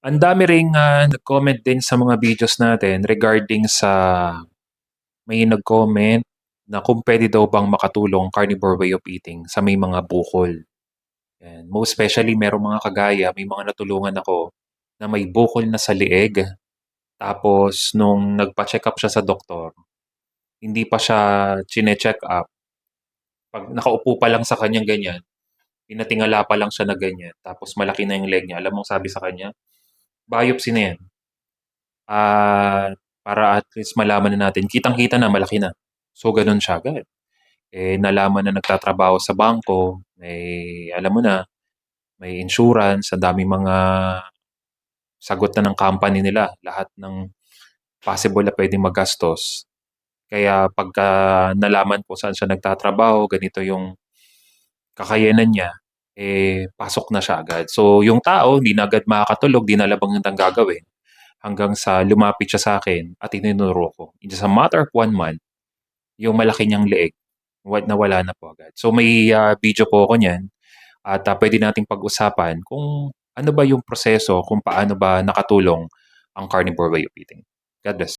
Ang dami ring, nag-comment din sa mga videos natin regarding sa may nag-comment na kung puwede daw bang makatulong carnivore way of eating sa may mga bukol. Yan, most especially merong mga kagaya, may mga natulungan ako na may bukol na sa leeg. Tapos nung nagpa-check-up siya sa doktor, hindi pa siya chine-check-up, 'pag nakaupo pa lang sa kanyang ganyan, pinatingala pa lang siya na ganyan, tapos malaki na yung leg niya. Alam mong sabi sa kanya, "Biopsy na 'yan." Para at least malaman na natin, kitang-kita na malaki na. So gano'n siya agad. Eh, nalaman na nagtatrabaho sa bangko, may alam mo na, may insurance, ang daming mga sagot na ng company nila, lahat ng possible na puwedeng magastos. Kaya pagka nalaman ko saan siya nagtatrabaho, ganito yung kakayanan niya, eh, pasok na siya agad. So yung tao hindi na agad makakatulog, 'di na alam ang gagawin, hanggang sa lumapit siya sa'kin at itinuro ko. In just a matter of 1 month, yung malaki niyang leeg nawala na po agad. So may, video po ako niyan at, puwede nating pag-usapan kung ano ba yung proseso, kung paano ba nakatulong ang carnivore way of eating. God bless.